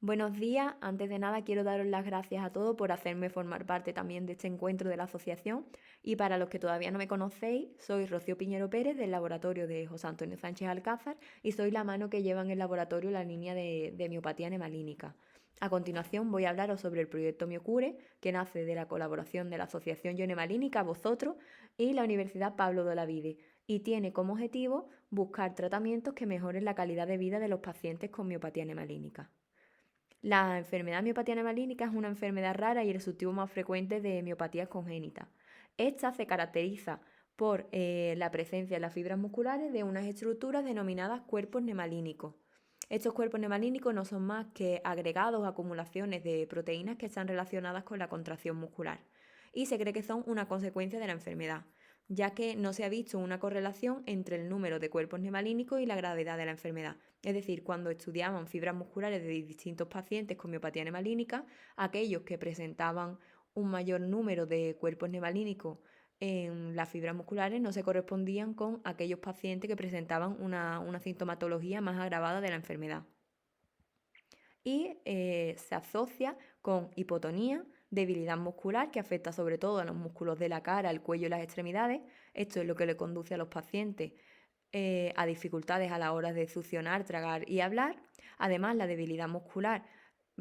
Buenos días, antes de nada quiero daros las gracias a todos por hacerme formar parte también de este encuentro de la asociación y para los que todavía no me conocéis, soy Rocío Piñero Pérez del laboratorio de José Antonio Sánchez Alcázar y soy la mano que lleva en el laboratorio la línea de miopatía nemalínica. A continuación voy a hablaros sobre el proyecto Miocure, que nace de la colaboración de la Asociación Yo Nemalínica, vosotros, y la Universidad Pablo de Olavide, y tiene como objetivo buscar tratamientos que mejoren la calidad de vida de los pacientes con miopatía nemalínica. La enfermedad miopatía nemalínica es una enfermedad rara y el subtipo más frecuente de miopatías congénitas. Esta se caracteriza por la presencia en las fibras musculares de unas estructuras denominadas cuerpos nemalínicos. Estos cuerpos nemalínicos no son más que agregados o acumulaciones de proteínas que están relacionadas con la contracción muscular y se cree que son una consecuencia de la enfermedad, ya que no se ha visto una correlación entre el número de cuerpos nemalínicos y la gravedad de la enfermedad. Es decir, cuando estudiaban fibras musculares de distintos pacientes con miopatía nemalínica, aquellos que presentaban un mayor número de cuerpos nemalínicos en las fibras musculares no se correspondían con aquellos pacientes que presentaban una sintomatología más agravada de la enfermedad. Y se asocia con hipotonía, debilidad muscular que afecta sobre todo a los músculos de la cara, el cuello y las extremidades. Esto es lo que le conduce a los pacientes a dificultades a la hora de succionar, tragar y hablar. Además, la debilidad muscular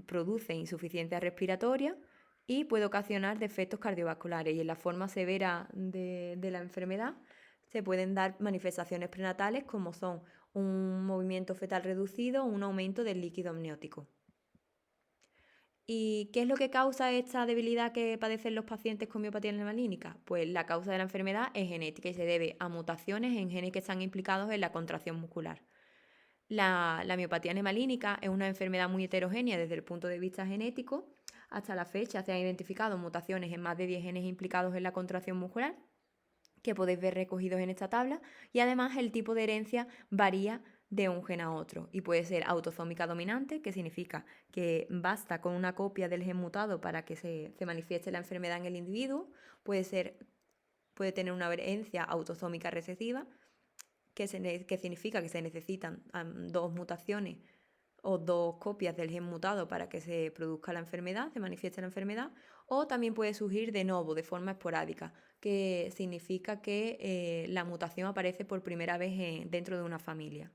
produce insuficiencia respiratoria y puede ocasionar defectos cardiovasculares. Y en la forma severa de la enfermedad se pueden dar manifestaciones prenatales como son un movimiento fetal reducido o un aumento del líquido amniótico. ¿Y qué es lo que causa esta debilidad que padecen los pacientes con miopatía nemalínica? Pues la causa de la enfermedad es genética y se debe a mutaciones en genes que están implicados en la contracción muscular. La miopatía nemalínica es una enfermedad muy heterogénea desde el punto de vista genético. Hasta la fecha se han identificado mutaciones en más de 10 genes implicados en la contracción muscular, que podéis ver recogidos en esta tabla, y además el tipo de herencia varía de un gen a otro y puede ser autosómica dominante, que significa que basta con una copia del gen mutado para que se manifieste la enfermedad en el individuo, puede tener una herencia autosómica recesiva, que significa que se necesitan dos mutaciones o dos copias del gen mutado para que se produzca la enfermedad, se manifieste la enfermedad, o también puede surgir de nuevo, de forma esporádica, que significa que la mutación aparece por primera vez dentro de una familia.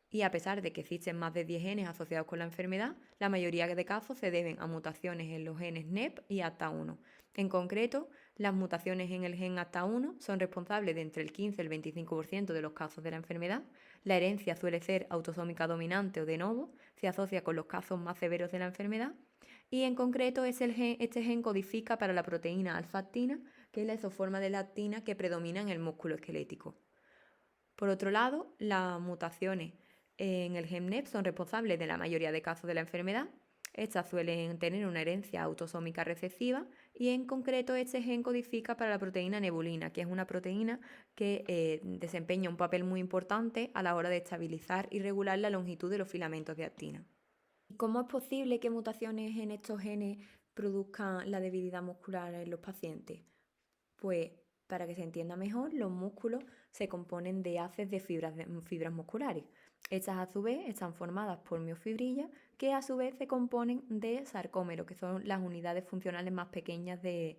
Y a pesar de que existen más de 10 genes asociados con la enfermedad, la mayoría de casos se deben a mutaciones en los genes NEP y ATA1. En concreto, las mutaciones en el gen ATA1 son responsables de entre el 15 y el 25% de los casos de la enfermedad. La herencia suele ser autosómica dominante o de novo, se asocia con los casos más severos de la enfermedad. Y en concreto este gen codifica para la proteína alfa-actina, que es la isoforma de la actina que predomina en el músculo esquelético. Por otro lado, las mutaciones en el gen NEP son responsables de la mayoría de casos de la enfermedad. Estas suelen tener una herencia autosómica recesiva y en concreto este gen codifica para la proteína nebulina, que es una proteína que desempeña un papel muy importante a la hora de estabilizar y regular la longitud de los filamentos de actina. ¿Cómo es posible que mutaciones en estos genes produzcan la debilidad muscular en los pacientes? Pues para que se entienda mejor, los músculos se componen de haces de fibras musculares. Estas a su vez están formadas por miofibrillas que a su vez se componen de sarcómeros, que son las unidades funcionales más pequeñas de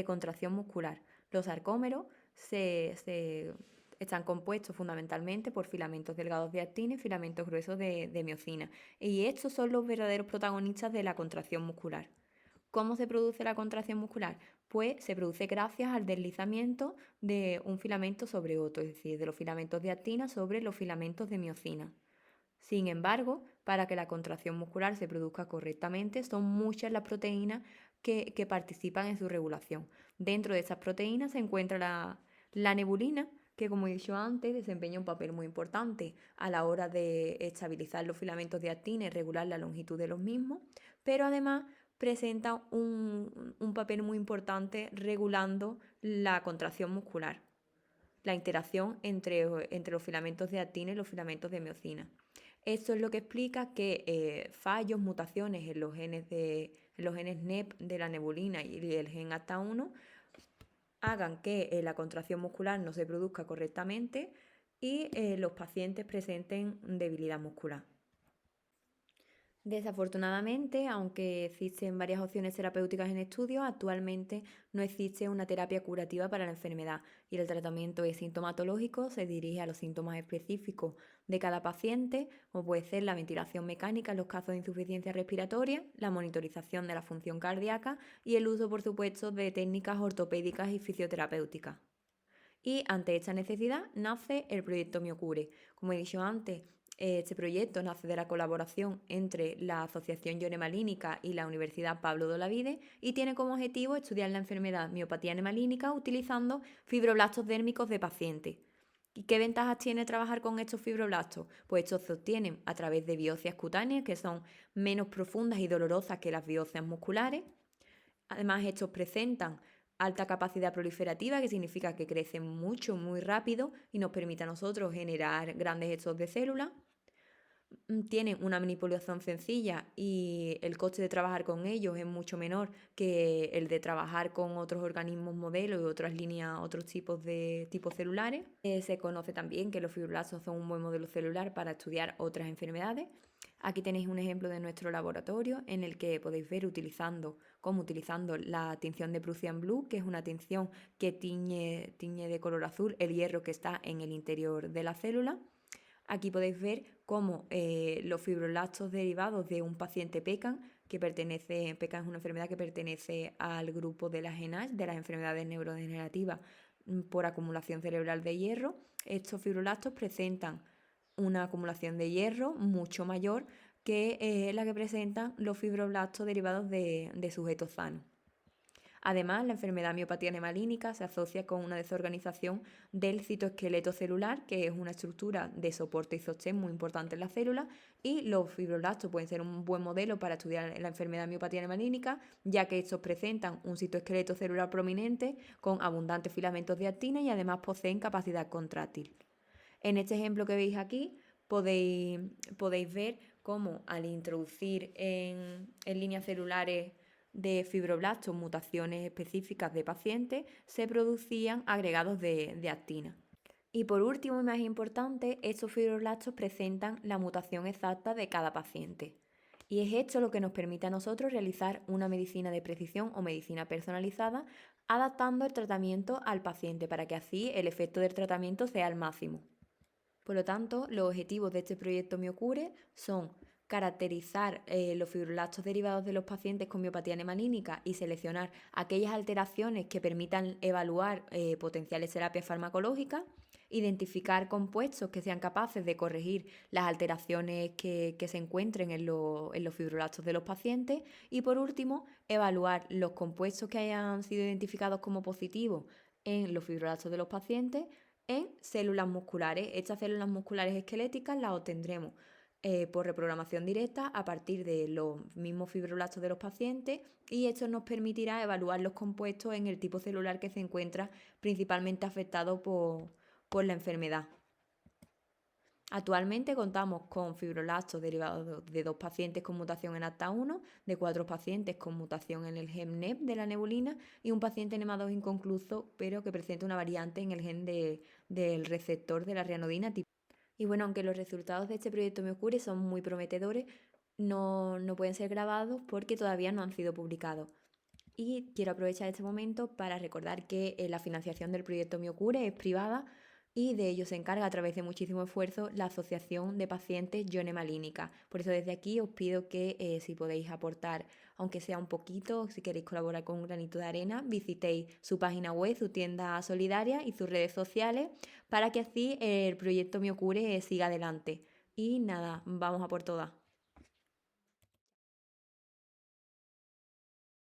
contracción muscular. Los sarcómeros están compuestos fundamentalmente por filamentos delgados de actina y filamentos gruesos de miocina. Y estos son los verdaderos protagonistas de la contracción muscular. ¿Cómo se produce la contracción muscular? Pues se produce gracias al deslizamiento de un filamento sobre otro, es decir, de los filamentos de actina sobre los filamentos de miocina. Sin embargo, para que la contracción muscular se produzca correctamente, son muchas las proteínas que participan en su regulación. Dentro de estas proteínas se encuentra la nebulina, que como he dicho antes, desempeña un papel muy importante a la hora de estabilizar los filamentos de actina y regular la longitud de los mismos, pero además presenta un papel muy importante regulando la contracción muscular, la interacción entre los filamentos de actina y los filamentos de miocina. Esto es lo que explica que fallos, mutaciones en los genes NEP de la nebulina y el gen ATA1 hagan que la contracción muscular no se produzca correctamente y los pacientes presenten debilidad muscular. Desafortunadamente, aunque existen varias opciones terapéuticas en estudio, actualmente no existe una terapia curativa para la enfermedad y el tratamiento es sintomatológico, se dirige a los síntomas específicos de cada paciente, como puede ser la ventilación mecánica en los casos de insuficiencia respiratoria, la monitorización de la función cardíaca y el uso, por supuesto, de técnicas ortopédicas y fisioterapéuticas. Y ante esta necesidad nace el proyecto Miocure. Como he dicho antes, este proyecto nace de la colaboración entre la Asociación Ionemalínica y la Universidad Pablo de Olavide y tiene como objetivo estudiar la enfermedad miopatía anemalínica utilizando fibroblastos dérmicos de pacientes. ¿Y qué ventajas tiene trabajar con estos fibroblastos? Pues estos se obtienen a través de biopsias cutáneas que son menos profundas y dolorosas que las biopsias musculares. Además, estos presentan alta capacidad proliferativa, que significa que crecen mucho, muy rápido y nos permite a nosotros generar grandes hechos de células. Tienen una manipulación sencilla y el coste de trabajar con ellos es mucho menor que el de trabajar con otros organismos modelos y otras líneas, otros tipos de tipos celulares. Se conoce también que los fibroblastos son un buen modelo celular para estudiar otras enfermedades. Aquí tenéis un ejemplo de nuestro laboratorio en el que podéis ver utilizando la tinción de Prussian Blue, que es una tinción que tiñe de color azul el hierro que está en el interior de la célula. Aquí podéis ver cómo los fibroblastos derivados de un paciente PECAN, PECAN es una enfermedad que pertenece al grupo de las ENASH, de las enfermedades neurodegenerativas por acumulación cerebral de hierro. Estos fibroblastos presentan una acumulación de hierro mucho mayor que la que presentan los fibroblastos derivados de sujetos sanos. Además, la enfermedad miopatía anemalínica se asocia con una desorganización del citoesqueleto celular, que es una estructura de soporte y sostén muy importante en la célula, y los fibroblastos pueden ser un buen modelo para estudiar la enfermedad miopatía anemalínica, ya que estos presentan un citoesqueleto celular prominente con abundantes filamentos de actina y además poseen capacidad contráctil. En este ejemplo que veis aquí podéis ver cómo al introducir en líneas celulares de fibroblastos mutaciones específicas de pacientes se producían agregados de actina. Y por último y más importante, estos fibroblastos presentan la mutación exacta de cada paciente. Y es esto lo que nos permite a nosotros realizar una medicina de precisión o medicina personalizada, adaptando el tratamiento al paciente para que así el efecto del tratamiento sea el máximo. Por lo tanto, los objetivos de este proyecto Miocure son caracterizar los fibroblastos derivados de los pacientes con miopatía anemalínica y seleccionar aquellas alteraciones que permitan evaluar potenciales terapias farmacológicas, identificar compuestos que sean capaces de corregir las alteraciones que se encuentren en los fibroblastos de los pacientes y, por último, evaluar los compuestos que hayan sido identificados como positivos en los fibroblastos de los pacientes en células musculares. Estas células musculares esqueléticas las obtendremos por reprogramación directa a partir de los mismos fibroblastos de los pacientes y esto nos permitirá evaluar los compuestos en el tipo celular que se encuentra principalmente afectado por la enfermedad. Actualmente contamos con fibroblastos derivados de 2 pacientes con mutación en ACTA1, de 4 pacientes con mutación en el gen NEP de la nebulina y un paciente NEMA2 inconcluso, pero que presenta una variante en el gen del receptor de la rianodina tipo. Y bueno, aunque los resultados de este proyecto Miocure son muy prometedores, no pueden ser grabados porque todavía no han sido publicados. Y quiero aprovechar este momento para recordar que la financiación del proyecto Miocure es privada y de ello se encarga a través de muchísimo esfuerzo la Asociación de Pacientes Ionemalínica. Por eso desde aquí os pido que si podéis aportar, aunque sea un poquito, si queréis colaborar con un granito de arena, visitéis su página web, su tienda solidaria y sus redes sociales para que así el proyecto Miocure siga adelante. Y nada, vamos a por todas.